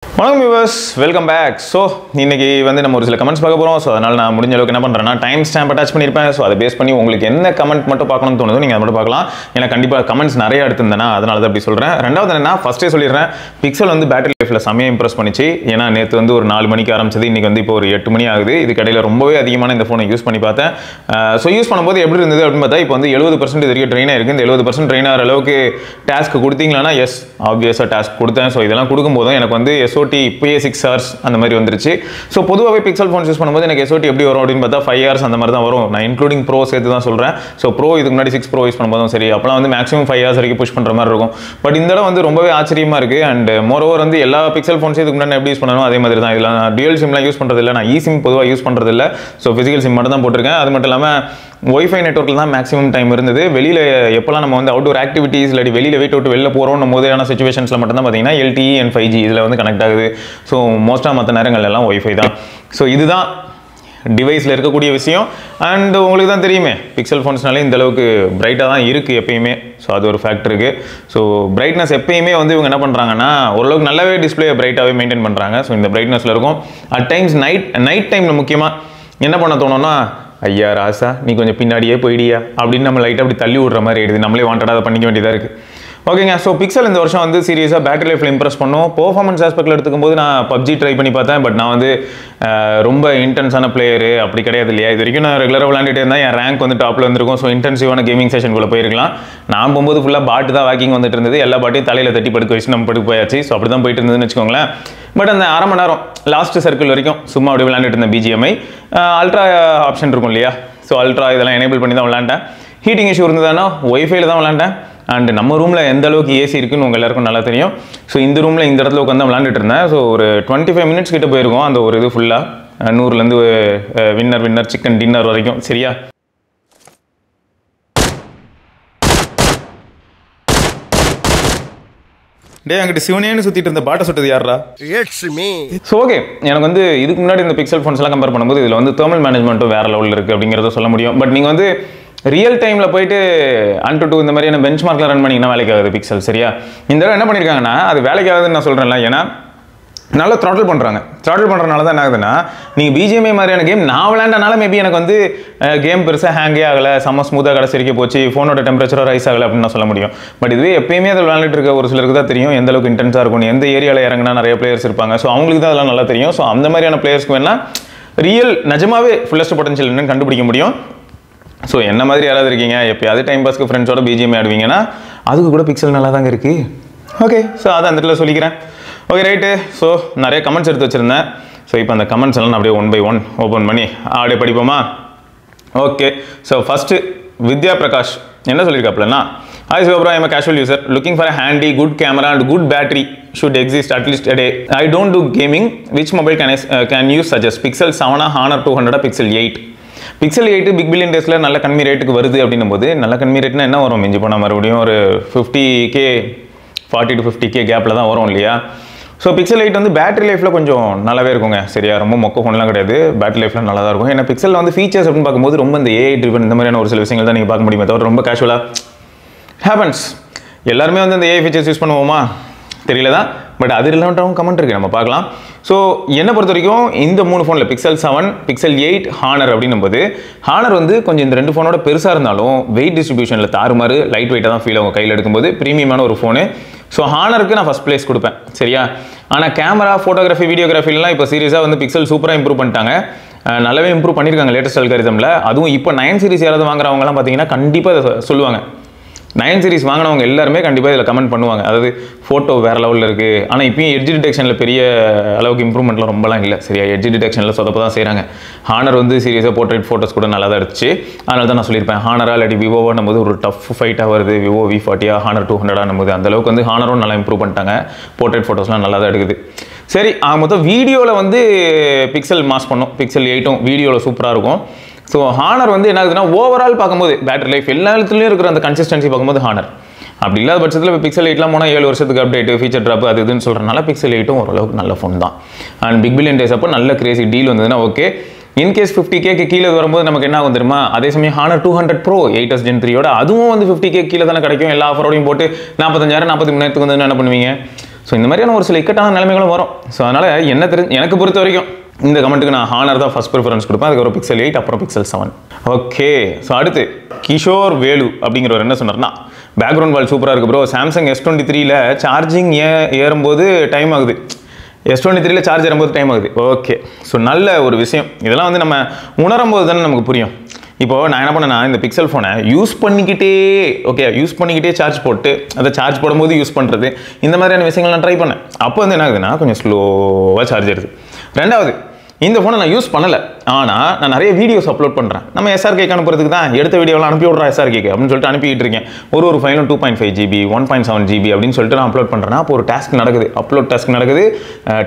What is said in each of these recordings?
வணக்கம் viewers, welcome back. So இன்னைக்கு வந்து நம்ம ஒரு சில கமெண்ட்ஸ் பார்க்க போகிறோம். ஸோ அதனால் நான் முடிஞ்ச அளவுக்கு என்ன பண்ணுறேன்னா டைம் ஸ்டாம்ப் அட்டாச் பண்ணியிருப்பேன். ஸோ அதை பேஸ் பண்ணி உங்களுக்கு என்ன கமெண்ட் மட்டும் பார்க்கணும்னு தோணுதோ நீங்கள் அதை மட்டும் பார்க்கலாம். ஏன்னா கண்டிப்பாக கமெண்ட்ஸ் நிறைய எடுத்திருந்தேன்னா அதனால தான் அப்படி சொல்கிறேன். ரெண்டாவது என்ன, ஃபஸ்ட்டே சொல்லிடுறேன், பிக்சல் வந்து பேட்டரி லைஃப்பில் செம்மையாக இம்ப்ரெஸ் பண்ணிச்சு. ஏன்னா நேற்று வந்து ஒரு 4 மணிக்கு ஆரம்பிச்சது, இன்றைக்கி வந்து இப்போ ஒரு 8 மணி ஆகுது. இதுக்கு இடையில ரொம்பவே அதிகமான இந்த ஃபோனை யூஸ் பண்ணி பார்த்தேன். ஸோ யூஸ் பண்ணும்போது எப்படி இருந்தது அப்படின்னு பார்த்தா, இப்போ வந்து 70% இது வரைக்கும் ட்ரெயின் ஆயிருக்கு. இந்த 70% ட்ரெயின் ஆகிற அளவுக்கு டாஸ்க் கொடுத்தீங்களா? எஸ், ஆப்வியஸாக டாஸ்க் கொடுத்தேன். ஸோ இதெல்லாம் கொடுக்கும்போதும் எனக்கு வந்து SOT இப்போயே 6 hours அந்த மாதிரி வந்துருச்சு. ஸோ பொதுவாகவே பிக்சல் ஃபோன் யூஸ் பண்ணும்போது எனக்கு SOT எப்படி வரும் அப்படின்னு பார்த்தா 5 hours அந்த மாதிரி தான் வரும். நான் இன்க்ளூடிங் ப்ரோ சேர்த்து தான் சொல்கிறேன். ஸோ ப்ரோ இதுக்கு முன்னாடி 6 ப்ரோ யூஸ் பண்ணும்போதும் சரி, அப்போலாம் வந்து மேக்ஸிமம் 5 hours வரைக்கும் புஷ் பண்ணுற மாதிரி இருக்கும். பட் இந்த இடம் வந்து ரொம்பவே ஆச்சரியமாக இருக்குது. அண்ட் மோரோவர் வந்து எல்லா பிக்சல் ஃபோன்ஸும் இதுக்கு முன்னாடி எப்படி யூஸ் பண்ணணும் அதே மாதிரி தான். இதில் நான் டியூல் சிம்லாம் யூஸ் பண்ணுறது இல்லை, நான் eSIM பொதுவாக யூஸ் பண்ணுறது இல்லை. ஸோ ஃபிசிக்கல் சிம் மட்டும் தான் போட்டிருக்கேன். அது மட்டும் இல்லாமல் ஒய்ஃபை நெட்வொர்க்கில் தான் மேக்ஸிமம் டைம் இருந்தது. வெளியில் எப்போல்லாம் நம்ம வந்து அவுட்டோர் ஆக்டிவிட்டீஸ் இல்லாட்டி வெளியில் வீட்டு விட்டு வெளில போகிறோம் போதையான சுச்சுவேஷன்ஸில் மட்டும் தான் பார்த்தீங்கன்னா LTE and 5G இதில் வந்து கனெக்ட் ஆகுது. ஸோ மோஸ்ட்டாக மற்ற நேரங்கள் எல்லாம் ஒய்ஃபை தான். ஸோ இதுதான் டிவைஸில் இருக்கக்கூடிய விஷயம். அண்ட் உங்களுக்கு தான் தெரியுமே, பிக்சல் ஃபோன்ஸ்னாலே இந்த அளவுக்கு பிரைட்டாக தான் இருக்குது எப்பயுமே. ஸோ அது ஒரு ஃபேக்டர் இருக்குது. ஸோ பிரைட்னஸ் எப்பயுமே வந்து இவங்க என்ன பண்ணுறாங்கன்னா ஓரளவுக்கு நல்லாவே டிஸ்பிளே பிரைட்டாகவே மெயின்டைன் பண்ணுறாங்க. ஸோ இந்த பிரைட்னஸில் இருக்கும். அட் டைம்ஸ் நைட் டைமில் முக்கியமாக என்ன பண்ண தோணும்னா, ஐயா ராசா நீ கொஞ்சம் பின்னாடியே போயிடியா அப்படின்னு நம்ம லைட்டாக அப்படி தள்ளி விடுற மாதிரி ஆயிடுது. நம்மளே வாண்டடாக அதை பண்ணிக்க வேண்டியதாக இருக்குது. ஓகேங்க. ஸோ பிக்சல் இந்த வருஷம் வந்து சீரியஸாக பேட்டரி லைஃப்பில் இம்ப்ரெஸ் பண்ணும். பெர்ஃபார்மன்ஸ் ஆஸ்பெக்டில் எடுத்துக்கும் போது நான் PUBG ட்ரை பண்ணி பார்த்தேன். பட் நான் வந்து ரொம்ப இன்டென்ஸான பிளேயரு அப்படி கிடையாது இல்லையா. இது வரைக்கும் நான் ரெகுலராக விளையாண்டுட்டே இருந்தேன். என் ரேங்க் வந்து டாப்பில் வந்துருக்கும். ஸோ இன்டென்சிவான கேமிங் செஷனுக்குள்ளே போயிருக்கலாம். நான் போகும்போது ஃபுல்லாக பாட்டு தான் வாக்கிங் வந்துட்டு இருந்தது. எல்லா பாட்டையும் தலையில் தட்டி படுக்க வச்சு நம்ம படுக்க போயாச்சு. ஸோ அப்படி தான் போயிட்டு இருந்ததுன்னு வச்சுக்கோங்களேன். பட் அந்த அரை மணி நேரம் லாஸ்ட் சர்க்கிள் வரைக்கும் சும்மா அப்படி விளையாண்டுட்டு இருந்தேன். BGMI அல்ட்ரா ஆப்ஷன் இருக்கும் இல்லையா. ஸோ அல்ட்ரா இதெல்லாம் எனேபிள் பண்ணி தான் விளையாண்டேன். ஹீட்டிங் இஷ்யூ இருந்ததுன்னா ஒய்ஃபைல தான் விளையாண்டேன். அண்ட் நம்ம ரூமில் எந்த அளவுக்கு ஏசி இருக்குன்னு உங்கள் எல்லாருக்கும் நல்லா தெரியும். ஸோ இந்த ரூமில் இந்த இடத்துல உட்காந்து விளாண்டுட்டு இருந்தேன். ஸோ ஒரு 25 minutes கிட்ட போயிருக்கோம் அந்த ஒரு இது ஃபுல்லாக 100லேருந்து வின்னர் சிக்கன் டின்னர் வரைக்கும். சரியா? டே அங்கிட்டு சிவனேன்னு சுற்றிட்டு இருந்த பாட்டை சுட்டது யாரா? ஸோ ஓகே, எனக்கு வந்து இதுக்கு முன்னாடி இந்த பிக்சல் ஃபோன்ஸ் எல்லாம் கம்பேர் பண்ணும்போது இதில் வந்து தெர்மல் மேனேஜ்மெண்ட்டும் வேறு லெவலில் இருக்குது அப்படிங்கிறத சொல்ல முடியும். பட் நீங்கள் வந்து ரியல் டைமில் போயிட்டு Antutu இந்த மாதிரியான பெஞ்ச் மார்க்கில் ரன் பண்ணிங்கன்னா வேலைக்கு ஆகுது பிக்சல். சரியா? இந்த தடவை என்ன பண்ணியிருக்காங்கன்னா அது வேலைக்கு ஆகுதுன்னு நான் சொல்கிறேன்ல. ஏன்னா நல்லா த்ராட்டில் பண்ணுறாங்க. த்ராட்டில் பண்ணுறதுனால தான் என்ன ஆகுதுன்னா, நீங்கள் BGMI மாதிரியான கேம் நான் விளையாண்டனால மேபி எனக்கு வந்து கேம் பெருசாக ஹேங்கே ஆகலை, செம்ம ஸ்மூத்தாக கடைசி வரைக்கும் போச்சு, ஃபோனோட டெம்பரேச்சரோ ரைஸ் ஆகலை அப்படின்னு நான் சொல்ல முடியும். பட் இதுவே எப்பயுமே அதில் விளையாண்டுட்டு இருக்க ஒரு சிலருக்கு தான் தெரியும் எந்த அளவுக்கு இன்டென்ஸாக இருக்கும், எந்த ஏரியாவில் இறங்கினா நிறைய பிளேயர்ஸ் இருப்பாங்க. ஸோ அவங்களுக்கு தான் அதெல்லாம் நல்லா தெரியும். ஸோ அந்த மாதிரியான பிளேயர்ஸ்க்கு வேணால் ரியல் நிஜமாவே ஃபுல்லஸ்ட் பொட்டன்ஷியல் என்னன்னு கண்டுபிடிக்க முடியும். ஸோ என்ன மாதிரி யாராவது இருக்கீங்க, எப்போயாவது டைம் பாஸ்க்கு ஃப்ரெண்ட்ஸோட BGMI ஆடுவீங்கன்னா அதுக்கு கூட பிக்சல் நல்லா தாங்க இருக்குது. ஓகே, ஸோ அதை அந்த இடத்துல சொல்லிக்கிறேன். Okay right. ஸோ நிறைய கமெண்ட்ஸ் எடுத்து வச்சுருந்தேன். ஸோ இப்போ அந்த கமெண்ட்ஸ் எல்லாம் அப்படியே 1 by 1 ஓப்பன் பண்ணி அப்படியே படிப்போமா? ஓகே. ஸோ ஃபஸ்ட்டு வித்யா பிரகாஷ் என்ன சொல்லியிருக்காப்லன்னா, Hi Siva, I am a casual user looking for a handy, good camera and good battery should exist at least a day. I don't do gaming. Which mobile can you suggest? Pixel 7, Honor 200, Pixel 8. Pixel 8 big billion டேஸில் நல்ல கம்மி ரேட்டுக்கு வருது அப்படின்னும் போது, நல்ல கம்மி ரேட்னா என்ன வரும்? மிஞ்சி போனால் மறுபடியும் ஒரு 50K 40 to 50K கேப்பில் தான் வரும் இல்லையா. ஸோ பிக்சல் 8 வந்து பேட்டரி லைஃப்பில் கொஞ்சம் நல்லாவே இருக்குங்க. சரியா? ரொம்ப மொக்க ஃபோன்லாம் கிடையாது, பேட்டரி லைஃப்பில் நல்லா தான் இருக்கும். ஏன்னா பிக்சலில் வந்து ஃபீச்சர்ஸ் அப்படின்னு பார்க்கும்போது ரொம்ப இந்த AI ட்ரிவன் இந்த மாதிரியான ஒரு சில விஷயங்கள் தான் நீங்கள் பார்க்க முடியுமே தவிர ரொம்ப கேஷுவலாக ஹேப்பன்ஸ். எல்லாருமே வந்து அந்த AI ஃபீச்சர்ஸ் யூஸ் பண்ணுவோமா தெரியல தான். பட் அது ரிலவெண்ட்டாகவும் கமெண்ட் இருக்குது, நம்ம பார்க்கலாம். ஸோ என்னை பொறுத்த வரைக்கும் இந்த 3 ஃபோனில் Pixel 7, Pixel 8, Honor அப்படின்னும் போது, Honor வந்து கொஞ்சம் இந்த 2 ஃபோனோட பெருசாக இருந்தாலும் வெயிட் டிஸ்ட்ரிபியூஷனில் தாறுமாறு லைட் வெயிட்டாக தான் ஃபீல் ஆகும் கையில் எடுக்கும்போது. ப்ரீமியமான ஒரு ஃபோனு. ஸோ Honorக்கு நான் ஃபஸ்ட் பிளேஸ் கொடுப்பேன். சரியா? ஆனால் கேமரா, ஃபோட்டோகிராஃபி, வீடியோகிராஃபிலாம் இப்போ சீரியஸாக வந்து பிக்சல் சூப்பராக இம்ப்ரூவ் பண்ணிட்டாங்க. நல்லாவே இம்ப்ரூவ் பண்ணியிருக்காங்க லேட்டஸ்ட் அல்காரிதமில். அதுவும் இப்போ 9 சீரிஸ் யாராவது வாங்குறவங்கலாம் பார்த்தீங்கன்னா கண்டிப்பாக அதை சொல்லுவாங்க. 9 சீரிஸ் வாங்கினவங்க எல்லாருமே கண்டிப்பாக இதில் கமெண்ட் பண்ணுவாங்க. அதாவது ஃபோட்டோ வேறு லெவலில் இருக்குது. ஆனால் இப்போயும் எட்ஜ் டிடெக்ஷனில் பெரிய அளவுக்கு இம்ப்ரூவ்மெண்ட்லாம் ரொம்பலாம் இல்லை. சரியா? எட்ஜ் டிடெக்ஷனில் சொதப்ப தான் செய்கிறாங்க. Honor வந்து சீரியஸாக போர்ட்ரேட் ஃபோட்டோஸ் கூட நல்லா தான் எடுத்துச்சு. அதனால தான் நான் சொல்லியிருப்பேன், Honorா இல்லாட்டி விவோவானும் போது ஒரு டஃப் ஃபைட்டாக வருது. விவோ V40, Honor 200 போது அந்தளவுக்கு வந்து Honoரும் நல்லா இம்ப்ரூவ் பண்ணிட்டாங்க. போர்ட்ரேட் ஃபோட்டோஸ்லாம் நல்லா தான் எடுக்குது. சரி, மொத்தம் வீடியோவில் வந்து பிக்சல் மாஸ் பண்ணும். Pixel 8 வீடியோவில் சூப்பராக இருக்கும். ஸோ Honor வந்து என்ன ஆகுதுன்னா, ஓவரால் பார்க்கும்போது பேட்டரி லைஃப் எல்லா இடத்துலையும் இருக்கிற அந்த கன்சிஸ்டன்சி பார்க்கும்போது Honor அப்படி இல்லாத பட்சத்தில் இப்போ Pixel 8லாம் போனால் 7 வருஷத்துக்கு அப்டேட், ஃபீச்சர் ட்ராப் அது இதுன்னு சொல்கிறனால Pixel 8 ஓரளவுக்கு நல்ல ஃபோன் தான். அண்ட் பிக் பில்லியன் டேஸ் அப்போ நல்ல கிரேசி டீல் வந்ததுன்னா ஓகே. இன்கேஸ் 50K கீழே வரும்போது நமக்கு என்ன ஆகும் தெரியுமா? அதே சமயம் Honor 200 Pro 8s Gen 3யோட அதுவும் வந்து 50K கீழே தானே கிடைக்கும். எல்லா ஆஃபரோடையும் போட்டு 45,000 43,000 வந்து என்ன பண்ணுவீங்க? ஸோ இந்த மாதிரியான ஒரு சில இக்கட்டான நிலைமைகளும் வரும். ஸோ அதனால் எனக்கு பொறுத்த வரைக்கும் இந்த கமெண்ட்டுக்கு நான் ஹானர் தான் ஃபஸ்ட் ப்ரிஃபரன்ஸ் கொடுப்பேன். அதுக்கப்புறம் Pixel 8, அப்புறம் Pixel 7. ஓகே, ஸோ அடுத்து கிஷோர் வேலு அப்படிங்கிறவர் என்ன சொன்னார்னா, பேக்ரவுண்ட் வால் சூப்பராக இருக்குது ப்ரோ, சாம்சங் S23ல் சார்ஜிங் ஏறும்போது டைம் ஆகுது, S23ல் சார்ஜ் ஏறும்போது டைம் ஆகுது. ஓகே, ஸோ நல்ல ஒரு விஷயம். இதெல்லாம் வந்து நம்ம உணரும் போது தானே நமக்கு புரியும். இப்போது நான் என்ன பண்ணேன்னா, இந்த பிக்சல் ஃபோனை யூஸ் பண்ணிக்கிட்டே சார்ஜ் போட்டு அதை சார்ஜ் போடும்போது யூஸ் பண்ணுறது, இந்த மாதிரியான விஷயங்கள் நான் ட்ரை பண்ணேன். அப்போ வந்து என்ன ஆகுதுன்னா கொஞ்சம் ஸ்லோவாக சார்ஜ் ஏறுது. ரெண்டாவது, இந்த ஃபோனை நான் யூஸ் பண்ணலை, ஆனால் நான் நிறைய வீடியோஸ் அப்லோட் பண்ணுறேன். நம்ம SRKக்கு அனுப்புறதுக்கு தான் எடுத்த வீடியோலாம் அனுப்பி விட்றா SRKக்கு அப்படின்னு சொல்லிட்டு அனுப்பிட்டு இருக்கேன். ஒரு ஃபைலும் 2.5 GB 1.7 GB அப்படின்னு சொல்லிட்டு நான் அப்லோட் பண்ணுறேன்னா, அப்போ ஒரு டாஸ்க் நடக்குது, அப்லோட் டாஸ்க் நடக்குது,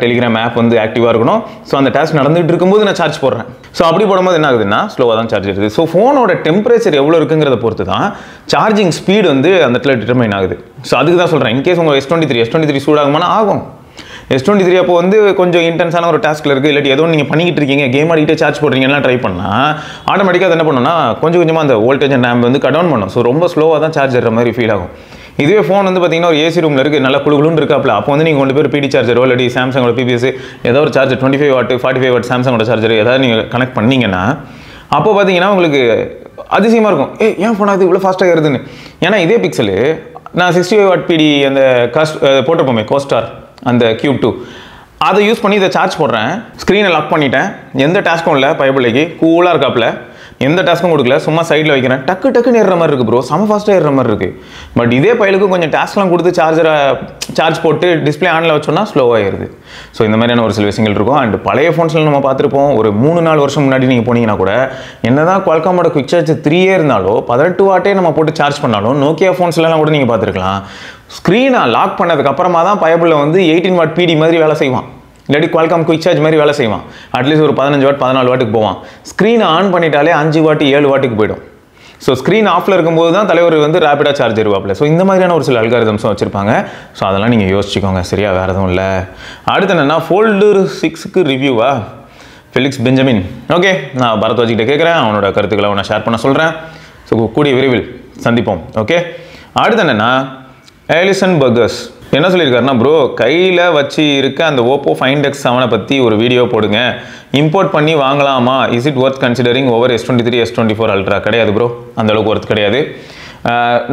டெலிகிராம் ஆப் வந்து ஆக்டிவாக இருக்கணும். ஸோ அந்த டாஸ்க் நடந்துகிட்டு இருக்கும்போது நான் சார்ஜ் போடுறேன். ஸோ அப்படி போடும்போது என்ன ஆகுதுன்னா ஸ்லோவாக தான் சார்ஜ் இருக்குது. ஸோ ஃபோனோட டெம்பரேச்சர் எவ்வளோ இருக்குங்கிறத பொறுத்து தான் சார்ஜிங் ஸ்பீடு வந்து அந்த இடத்துல டிட்டர்மைன் ஆகுது. ஸோ அதுக்கு தான் சொல்கிறேன், இன்கேஸ் உங்கள் S23 சூடாகுமானா ஆகும். S23 அப்போ வந்து கொஞ்சம் இன்டென்ஸான ஒரு டாஸ்கில் இருக்குது, இல்லாட்டி ஏதோ நீங்கள் பண்ணிக்கிட்டு இருக்கீங்க, கேம் ஆடிக்கிட்டே சார்ஜ் போடுறீங்கலாம் ட்ரை பண்ணால் ஆட்டோமேட்டிக்காக அது என்ன பண்ணுன்னா கொஞ்சம் கொஞ்சமாக அந்த வோல்டேஜ் அண்ட் ஆம்ப் வந்து கட் டவுன் பண்ணும். ஸோ ரொம்ப ஸ்லோவாக தான் சார்ஜ் ஏறுற மாதிரி ஃபீல் ஆகும். இதுவே ஃபோன் வந்து பார்த்தீங்கன்னா ஒரு ஏசி ரூமில் இருக்குது, நல்லா குழுன்னு இருக்காப்ல, அப்போ வந்து நீங்கள் கொண்டு போய் PD சார்ஜரோ இல்லாட்டி சாம்சங்கோட PPS ஏதோ ஒரு சார்ஜர் 25 வாட் 45 வாட் சாம்சங்கோட சார்ஜர் ஏதாவது நீங்கள் கனெக்ட் பண்ணிங்கன்னா அப்போ பார்த்தீங்கன்னா உங்களுக்கு அதிசயமாக இருக்கும், ஏன் ஃபோன் அது இவ்வளோ ஃபாஸ்ட்டாக ஏறுதுன்னு. ஏன்னா இதே பிக்சலு நான் 65 வாட் PD அந்த போட்டிருப்போமே கோஸ்டார் அந்த Cube 2 அதை யூஸ் பண்ணி இதை சார்ஜ் போடுறேன். ஸ்க்ரீனை லாக் பண்ணிட்டேன், எந்த டாஸ்க்கும் இல்லை, பயபிள்ளைக்கு கூலாக இருக்காப்புல, எந்த டாஸ்க்கும் கொடுக்கல, சும்மா சைடில் வைக்கிறேன், டக்குன்னு ஏறுற மாதிரி இருக்குது ப்ரோ, செம ஃபாஸ்ட்டாக ஏறுற மாதிரி இருக்குது. பட் இதே பைலுக்கு கொஞ்சம் டாஸ்க்லாம் கொடுத்து சார்ஜ் போட்டு டிஸ்பிளே ஆனில் வச்சோன்னா ஸ்லோவாக ஏறுது. ஸோ இந்த மாதிரியான ஒரு சில விஷயங்கள் இருக்கும். அண்ட் பழைய ஃபோன்ஸில் நம்ம பார்த்துருப்போம், ஒரு 3-4 வருஷம் முன்னாடி நீங்கள் போனீங்கன்னா கூட என்னதான் குவால்காமோட குவிக் சார்ஜ் 3 இருந்தாலும் 18 வாட்டே நம்ம போட்டு சார்ஜ் பண்ணாலும் நோக்கியா ஃபோன்ஸ்லாம் கூட நீங்கள் பார்த்துருக்கலாம், ஸ்க்ரீனை லாக் பண்ணதுக்கு அப்புறமா தான் பயபுள்ள வந்து 18 வாட் PD மாதிரி வேலை செய்வான், இல்லாட்டி குவால்காம் குவிக் சார்ஜ் மாதிரி வேலை செய்வான். அட்லீஸ்ட் ஒரு 15 வாட் 14 வாட்டுக்கு போவான். ஸ்க்ரீனை ஆன் பண்ணிட்டாலே 5 வாட் 7 வாட்டுக்கு போயிடும். ஸோ ஸ்க்ரீன் ஆஃபில் இருக்கும்போது தான் தலைவர் வந்து ரேப்பிடாக சார்ஜ் ஏறுவாப்பில். ஸோ இந்த மாதிரியான ஒரு சில அல்காரிதம்ஸும் வச்சுருப்பாங்க. ஸோ அதெல்லாம் நீங்கள் யோசிச்சுக்கோங்க, சரியா, வேறு எதுவும் இல்லை. அடுத்து என்னென்னா Fold 6க்கு ரிவ்யூவா ஃபெலிக்ஸ் பெஞ்சமின். ஓகே, நான் பரத்வாஜிக்கிட்ட கேட்குறேன், அவனோட கருத்துக்களை அவனை ஷேர் பண்ண சொல்கிறேன். ஸோ கூடிய விரைவில் சந்திப்போம். ஓகே, அடுத்து என்னென்னா ஏலிசன் பர்கர்ஸ் என்ன சொல்லியிருக்காருன்னா, ப்ரோ கையில் வச்சு இருக்க அந்த Oppo Find X7 பற்றி ஒரு வீடியோ போடுங்க, இம்போர்ட் பண்ணி வாங்கலாமா, is it worth considering over S23 S24 Ultra? கிடையாது ப்ரோ, அந்தளவுக்கு ஒர்த் கிடையாது.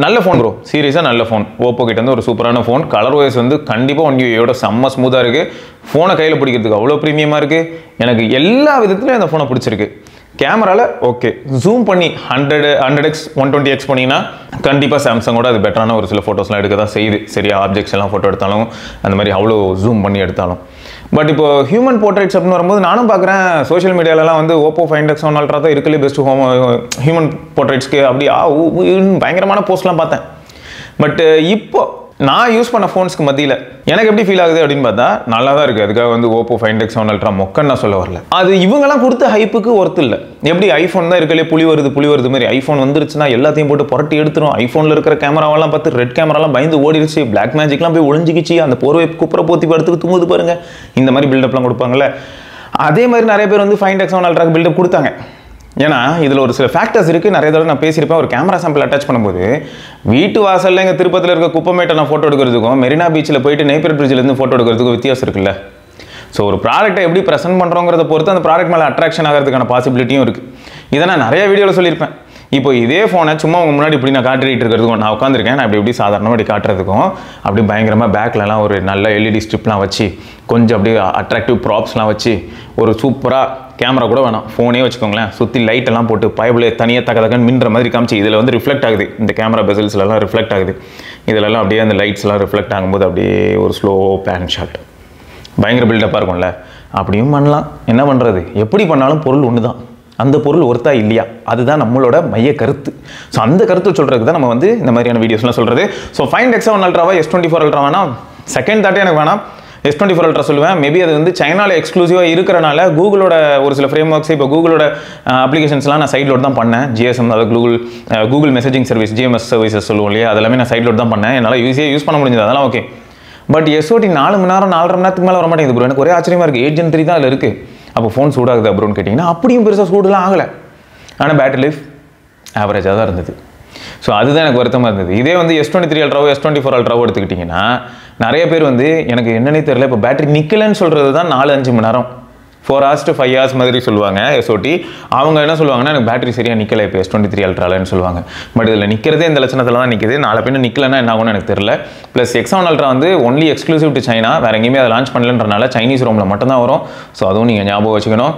நல்ல ஃபோன் ப்ரோ, சீரியஸாக நல்ல ஃபோன். ஓப்போ கிட்டேருந்து ஒரு சூப்பரான ஃபோன். கலர் வைஸ் வந்து கண்டிப்பாக 1UI செம்ம ஸ்மூத்தாக இருக்குது. ஃபோனை கையில் பிடிக்கிறதுக்கு அவ்வளோ ப்ரீமியமாக இருக்குது. எனக்கு எல்லா விதத்துலையும் அந்த ஃபோனை பிடிச்சிருக்கு. கேமராவில் ஓகே, ஜூம் பண்ணி 100x 120x பண்ணிங்கன்னா கண்டிப்பாக சாம்சங்கோட அது பெட்டரான ஒரு சில ஃபோட்டோஸ்லாம் எடுக்க தான் செய்யுது. சரியா, ஆப்ஜெக்ட்ஸ் எல்லாம் ஃபோட்டோ எடுத்தாலும் அந்த மாதிரி அவ்வளோ ஜூம் பண்ணி எடுத்தாலும். பட் இப்போ ஹியூமன் போர்ட்ரேட்ஸ் அப்படின்னு வரும்போது நானும் பார்க்குறேன், சோஷியல் மீடியாலலாம் வந்து Oppo Find X7 Ultra தான் இருக்குல்லே பெஸ்ட்டு ஹியூமன் போர்ட்ரேட்ஸ்க்கு அப்படி பயங்கரமான போஸ்ட்லாம் பார்த்தேன். பட் இப்போ நான் யூஸ் பண்ண ஃபோன்ஸ்க்கு மத்தியில் எனக்கு எப்படி ஃபீல் ஆகுது அப்படின்னு பார்த்தா நல்லா தான் இருக்குது. அதுக்காக வந்து Oppo Find X7 Ultra மொக்கன்னு நான் சொல்ல வரல. அது இவங்கெல்லாம் கொடுத்த ஹைப்புக்கு ஒர்த்து இல்லை. எப்படி ஐஃபோன் தான் இருக்கலே புளி வருது மாதிரி, ஐஃபோன் வந்துருச்சுன்னா எல்லாத்தையும் போட்டு புரட்டி எடுத்துரும். ஐஃபோனில் இருக்கிற கேமராவெல்லாம் பார்த்து ரெட் கேமராலாம் பயந்து ஓடிடுச்சு, பிளாக் மேஜிக்லாம் போய் ஒளிஞ்சிக்கிச்சு, அந்த போர்வை குப்புற போத்தி படுத்துக்கு தூங்குது பாருங்க, இந்த மாதிரி பில்டப்லாம் கொடுப்பாங்கல்ல. அதே மாதிரி நிறைய பேர் வந்து Find X7 Ultra பில்டப் கொடுத்தாங்க. ஏன்னா இதில் ஒரு சில ஃபேக்டர்ஸ் இருக்குது. நிறைய தடவை நான் பேசியிருப்பேன். ஒரு கேமரா சாம்பிள் அட்டாச் பண்ணும்போது வீட்டு வாசலில் எங்கள் திருப்பதியில் இருக்க குப்பமேட்டை நான் ஃபோட்டோ எடுக்கிறதுக்கும் மெரினா பீச்சில் போயிட்டு நெய்பர் பிரிட்ஜிலேருந்து ஃபோட்டோ எடுக்கிறதுக்கும் வித்தியாசம் இருக்குல்ல. ஸோ ஒரு ப்ராடக்ட்டை எப்படி ப்ரெசென்ட் பண்ணுறோங்கிறத பொறுத்து அந்த ப்ராடக்ட் மேலே அட்ராக்ஷன் ஆகிறதுக்கான பாசிபிலிட்டியும் இருக்குது. இதை நான் நிறைய வீடியோவில் சொல்லியிருப்பேன். இப்போ இதே ஃபோனை சும்மா உங்கள் முன்னாடி இப்படி நான் காட்டிட்டு இருக்கிறதுக்கும், நான் உட்காந்துருக்கேன், நான் இப்படி சாதாரணமாக இப்படி காட்டுறதுக்கும், அப்படி பயங்கரமாக பேக்லலாம் ஒரு நல்ல LED ஸ்ட்ரிப்லாம் வச்சு கொஞ்சம் அப்படியே அட்ராக்டிவ் ப்ராப்ஸ்லாம் வச்சு ஒரு சூப்பராக கேமரா கூட வேணாம், ஃபோனே வச்சுக்கோங்களேன், சுற்றி லைட்டெல்லாம் போட்டு பயபிளே தனியாக தக்கன்னு மின்ற மாதிரி காமிச்சு இதில் வந்து ரிஃப்ளெக்ட் ஆகுது, இந்த கேமரா பெசல்ஸ்லாம் ரிஃப்ளெக்ட் ஆகுது, இதிலெல்லாம் அப்படியே அந்த லைட்ஸ்லாம் ரிஃப்ளெக்ட் ஆகும்போது அப்படியே ஒரு ஸ்லோ பேன் ஷாட் பயங்கர பில்டப்பாக இருக்கும்ல. அப்படியும் பண்ணலாம். என்ன பண்ணுறது, எப்படி பண்ணாலும் பொருள் ஒன்று தான், அந்த பொருள் ஒர்த்தா இல்லையா, அதுதான் நம்மளோட மைய கருத்து. ஸோ அந்த கருத்து சொல்கிறதுக்கு தான் நம்ம வந்து இந்த மாதிரியான வீடியோஸ்லாம் சொல்கிறது. So Find X7 Ultraவா S24 Ultra வேணாம், செகண்ட் தாட்டே எனக்கு வேணாம், S24 Ultra சொல்லுவேன். மேபி அது வந்து சைனாவில் எக்ஸ்க்ளூசிவாக இருக்கிறனால கூகுளோட ஒரு சில ஃப்ரேம் ஒர்க்ஸ், இப்போ கூகுளோட அப்ளிகேஷன்ஸ்லாம் நான் சைட் லோட் தான் பண்ணேன். GSM, அதாவது Google messaging service, GMS services சொல்லுவோம் இல்லையா, அதெல்லாமே நான் சைட் லோட் தான் பண்ணேன். என்னால் ஈஸியாக யூஸ் பண்ண முடிஞ்சது, அதெல்லாம் ஓகே. பட் SOT 4 மணி நேரம் 4.5 மணி நேரத்துக்கு மேலே வர மாட்டேங்குது ப்ரோ. எனக்கு ஒரே ஆச்சரியமாக இருக்குது. 8 Gen 3 தான் அதில் இருக்குது. அப்போ ஃபோன் சூடாகுது அப்படின்னு கேட்டிங்கன்னா அப்படியும் பெருசாக சூடுலாம் ஆகலை. ஆனால் பேட்டரி லைஃப் ஆவரேஜாக தான் இருந்தது. ஸோ அதுதான் எனக்கு வருத்தமாக இருந்தது. இதே வந்து S23 Ultraவோ S24 Ultraவோ எடுத்துக்கிட்டிங்கன்னா நிறைய பேர் வந்து எனக்கு என்னன்னே தெரியல, இப்போ பேட்டரி நிற்கலன்னு சொல்கிறது தான் 4-5 மணி நேரம், 4 hours to 5 hours மாதிரி சொல்லுவாங்க எஸ்ஓடி. அவங்க என்ன சொல்லுவாங்கன்னா எனக்கு பேட்டரி சரியாக நிற்கலை இப்போ S23 Ultraலன்னு சொல்லுவாங்க. பட் இதில் நிற்கிறதே இந்த லட்சணத்தில் தான் நிற்கிது. நாளை பின்ன நிற்கலன்னா என்ன ஆகும்னு எனக்கு தெரியல. ப்ளஸ் X7 Ultra வந்து ஒன்லி எக்ஸ்க்ளூசிவ் டு சைனா, வேறு எங்கேயுமே அதை லான்ச் பண்ணலன்றனால சைனீஸ் ரோமில் மட்டும்தான் வரும். ஸோ அதுவும் நீங்கள் ஞாபகம் வச்சுக்கணும்.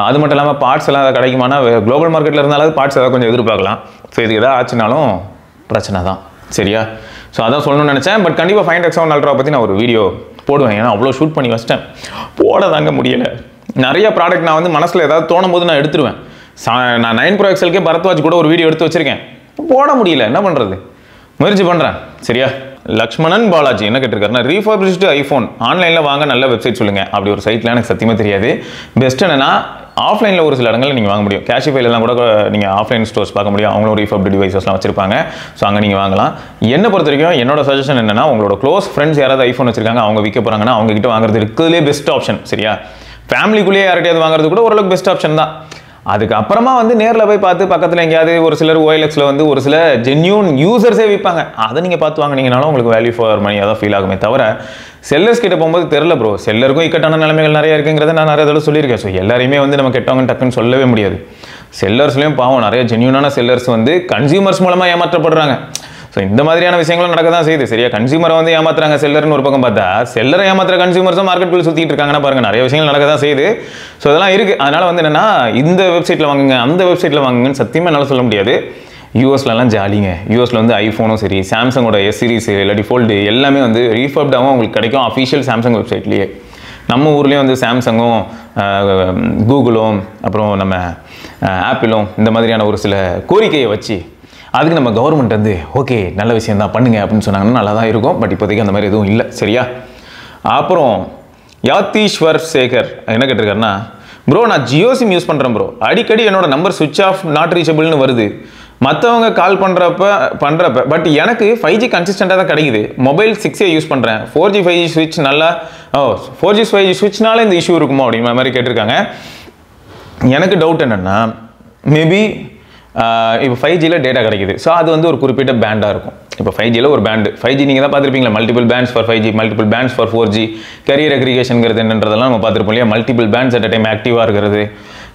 அது மட்டும் இல்லாமல் பார்ட்ஸ் எல்லாம் கிடைக்குமானா குளோபல் மார்க்கெட்டில் இருந்தாலும் பார்ட்ஸ் ஏதாவது கொஞ்சம் எதிர்பார்க்கலாம். ஸோ இதுக்கு எதாவது ஆச்சுனாலும் பிரச்சனை தான், சரியா? ஸோ அதான் சொல்லணும்னு நினச்சேன். பட் கண்டிப்பாக Find X7 Ultra பற்றி நான் ஒரு வீடியோ போடுவேன். ஏன்னா அவ்வளோ ஷூட் பண்ணி வச்சிட்டேன், போட தாங்க முடியலை. நிறைய ப்ராடக்ட் நான் வந்து மனசில் ஏதாவது தோணும் போது நான் எடுத்துருவேன். நான் 9 Pro XLக்கே பரத்வாஜ் கூட ஒரு வீடியோ எடுத்து வச்சிருக்கேன், போட முடியல, என்ன பண்ணுறது, முயற்சி பண்ணுறேன், சரியா? லக்ஷ்மணன் பாலாஜி என்ன கேட்டிருக்காருன்னா, ரீஃபர்பிஷ்டு ஐஃபோன் ஆன்லைனில் வாங்க நல்ல வெப்சைட் சொல்லுங்கள். அப்படி ஒரு சைட்டில் எனக்கு சத்தியமாக தெரியாது. பெஸ்ட் என்னன்னா ஆஃப்லைனில் ஒரு சில இடங்களில் நீங்கள் வாங்க முடியும். கேஷிஃபைலாம் கூட நீங்கள் ஆஃப்லைன் ஸ்டோர்ஸ் பார்க்க முடியும். அவங்களும் ரீஃபர்ப்டு டிவைசஸ்லாம் வச்சிருப்பாங்க. ஸோ அங்கே நீங்கள் வாங்கலாம். என்னை பொறுத்த வரைக்கும் என்னோட சஜஷன் என்னன்னா, உங்களோட க்ளோஸ் ஃப்ரெண்ட்ஸ் யாராவது ஐஃபோன் வச்சிருக்காங்க, அவங்க விற்க போகிறாங்கன்னா அவங்க கிட்ட வாங்குறது இருக்கிறதுலே பெஸ்ட் ஆப்ஷன், சரியா? ஃபேமிலிக்குள்ளேயே யார்கிட்டயாவது வாங்குறது கூட ஓரளவுக்கு பெஸ்ட் ஆப்ஷன் தான். அதுக்கப்புறமா வந்து நேரில் போய் பார்த்து பக்கத்தில் எங்கேயாவது ஒரு சிலர் OLXல வந்து ஒரு சில ஜென்யூன் யூசர்ஸே விற்பாங்க, அதை நீங்கள் பார்த்து வாங்கினீங்கனாலும் உங்களுக்கு வேல்யூ ஃபார் மணி அதான் ஃபீல் ஆகுமே தவிர, செல்லர்ஸ் கிட்ட போகும்போது தெரில ப்ரோ. செல்லருக்கும் இக்கட்டான நிலைமைகள் நிறைய இருக்குங்கிறத நான் நிறைய தடவை சொல்லியிருக்கேன். ஸோ எல்லாரையுமே வந்து நம்ம கெட்டவங்க டக்குன்னு சொல்லவே முடியாது. செல்லர்ஸ்லையும் பாவம் நிறைய ஜென்யூனான செல்லர்ஸ் வந்து கன்சியூமர்ஸ் மூலமாக ஏமாற்றப்படுறாங்க. ஸோ இந்த மாதிரியான விஷயங்களும் நடக்க தான் செய்யுது, சரியா? கன்சியூமரை வந்து ஏமாத்துறாங்க செல்லர்னு ஒரு பக்கம் பார்த்தா, செல்லரை ஏமாத்துற கன்சியூமர்ஸும் மார்க்கெட்டுக்குள்ள சுற்றிட்டு இருக்காங்கன்னா பாருங்க, நிறைய விஷயங்கள் நடக்க தான் செய்யுது. ஸோ அதெல்லாம் இருக்குது. அதனால் வந்து என்னென்னா, இந்த வெப்சைட்டில் வாங்குங்க அந்த வெப்சைட்டில் வாங்குங்கன்னு சத்தியமாக என்னால் சொல்ல முடியாது. யூஎஸ்லலாம் ஜாலிங்க. யூஎஸில் வந்து ஐஃபோனும் சரி, சாம்சங்கோட S series இல்லாட்டி ஃபோல்டு எல்லாமே வந்து ரீஃபர்ப்டாகவும் உங்களுக்கு கிடைக்கும் அஃபிஷியல் சாம்சங் வெப்சைட்லேயே. நம்ம ஊர்லேயும் வந்து சாம்சங்கும் கூகுளும் அப்புறம் நம்ம ஆப்பிளும் இந்த மாதிரியான ஒரு சில கோரிக்கையை வச்சு அதுக்கு நம்ம கவர்மெண்ட் வந்து ஓகே நல்ல விஷயம் தான் பண்ணுங்க அப்படின்னு சொன்னாங்கன்னா நல்லா தான் இருக்கும். பட் இப்போதைக்கு அந்த மாதிரி எதுவும் இல்லை, சரியா? அப்புறம் யாத்தீஸ்வர் சேகர் என்ன கேட்டிருக்காருன்னா, ப்ரோ நான் ஜியோ சிம் யூஸ் பண்ணுறேன் ப்ரோ, அடிக்கடி என்னோட நம்பர் சுவிட்ச் ஆஃப் நாட் ரீச்சபிள்னு வருது. மற்றவங்க கால் பண்ணுறப்ப பட் எனக்கு 5G கன்சிஸ்டண்ட்டாக தான் கிடைக்குது. மொபைல் 6A யூஸ் பண்ணுறேன். 4G 5G ஸ்விட்ச் நல்லா 4G 5G ஸ்விட்ச்னால இந்த இஷ்யூ இருக்குமோ அப்படிங்கிற மாதிரி கேட்டிருக்காங்க. எனக்கு டவுட் என்னென்னா, மேபி இப்போ 5Gயில் டேட்டா கிடைக்குது. ஸோ அது வந்து ஒரு குறிப்பிட்ட பேண்டாக இருக்கும். இப்போ 5Gயில் ஒரு பேண்டு 5G நீங்கள் தான் பார்த்துருப்பீங்களா, multiple bands for 5G, multiple bands for 4G, carrier அக்ரிகேஷனுங்கிறது என்னன்றதெல்லாம் நம்ம பார்த்துருப்போம் இல்லையா, multiple bands at a time ஆக்டிவாக இருக்கிறது.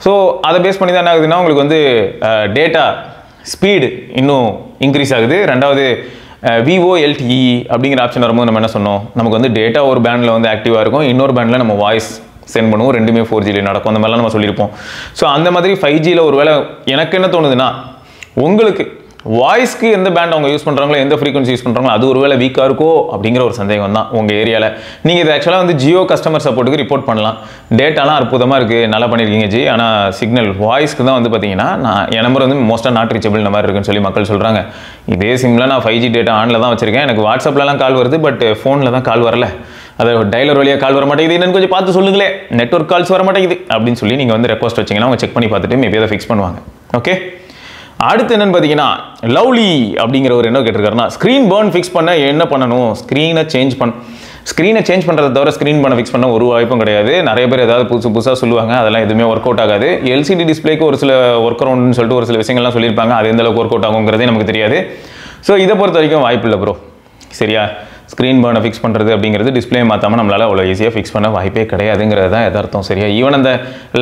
ஸோ அதை பேஸ் பண்ணி தான் என்ன ஆகுதுன்னா, உங்களுக்கு வந்து டேட்டா ஸ்பீடு இன்னும் இன்க்ரீஸ் ஆகுது. ரெண்டாவது VoLTE அப்படிங்கிற ஆப்ஷன் வரும்போது நம்ம என்ன சொன்னோம், நமக்கு வந்து டேட்டா ஒரு பேண்டில் வந்து ஆக்டிவாக இருக்கும், இன்னொரு பேண்டில் நம்ம வாய்ஸ் சென்ட் பண்ணுவோம். ரெண்டுமே 4Gல நடக்கும். அந்த மாதிரிலாம் நம்ம சொல்லியிருப்போம். ஸோ அந்த மாதிரி 5Gயில் ஒரு வேளை எனக்கு என்ன தோணுதுன்னா, உங்களுக்கு வாய்ஸ்க்கு எந்த பேண்ட் அவங்க யூஸ் பண்ணுறாங்களோ, எந்த ஃப்ரீக்வன்சி யூஸ் பண்ணுறாங்களோ, அது ஒரு வேளை வீக்காக இருக்கோ அப்படிங்கிற ஒரு சந்தேகம் தான் உங்கள் ஏரியாவில். நீங்கள் இது ஆக்சுவலாக வந்து ஜியோ கஸ்டமர் சப்போர்ட்டுக்கு ரிப்போர்ட் பண்ணலாம். டேட்டாலாம் அற்புதமாக இருக்குது, நல்லா பண்ணியிருக்கீங்க ஜி, ஆனால் சிக்னல் வாய்ஸ்க்கு தான் வந்து பார்த்தீங்கன்னா என் நம்பர் வந்து மோஸ்ட்டாக நாட் ரீச்சபிள் இந்த மாதிரி இருக்குன்னு சொல்லி மக்கள் சொல்கிறாங்க. இதே சிம்மில் நான் 5G டேட்டா ஆனில் தான் வச்சுருக்கேன். எனக்கு வாட்ஸ்அப்லலாம் கால் வருது, பட் ஃபோனில் தான் கால் வரல. அதை டைலர் வழியாக கால் வர மாட்டேங்குது, என்னன்னு கொஞ்சம் பார்த்து சொல்லுங்களே, நெட்வொர்க் கால்ஸ் வர மாட்டேங்குது அப்படின்னு சொல்லி நீங்கள் வந்து ரெக்வஸ்ட் வச்சிங்கன்னா அவங்க செக் பண்ணி பார்த்துட்டு மேபி அதை ஃபிக்ஸ் பண்ணுவாங்க. ஓகே, அடுத்து என்னன்னு பார்த்தீங்கன்னா, லவ்லி அப்படிங்கிற ஒரு என்ன கேட்டிருக்காருன்னா, ஸ்க்ரீன் பர்ன் ஃபிக்ஸ் பண்ண என்ன பண்ணணும், ஸ்க்ரீனை சேஞ்ச் பண்ணுறத தவிர ஸ்க்ரீன் பண்ண ஃபிக்ஸ் பண்ண ஒரு வாய்ப்பும் கிடையாது. நிறைய பேர் ஏதாவது புதுசாக சொல்லுவாங்க, அதெல்லாம் எதுவுமே ஒர்க் அவுட் ஆகாது. LCD டிஸ்பிளேக்கு ஒரு சில ஒர்க் அரவுண்ட்னு சொல்லிட்டு ஒரு சில விஷயங்கள்லாம் சொல்லியிருப்பாங்க, அது எந்த அளவுக்கு ஒர்க் அவுட் ஆகுங்கிறதே நமக்கு தெரியாது. ஸோ இதை பொறுத்த வரைக்கும் வாய்ப்பு இல்லை ப்ரோ, சரியா? ஸ்க்ரீன் பர்னை ஃபிக்ஸ் பண்ணுறது அப்படிங்கிறது டிஸ்பிளே மாற்றாமல் நம்மளால் அவ்வளோ ஈஸியாக ஃபிக்ஸ் பண்ண வாய்ப்பே கிடையாதுங்கிறது தான் எதார்த்தம், சரியா? ஈவன் அந்த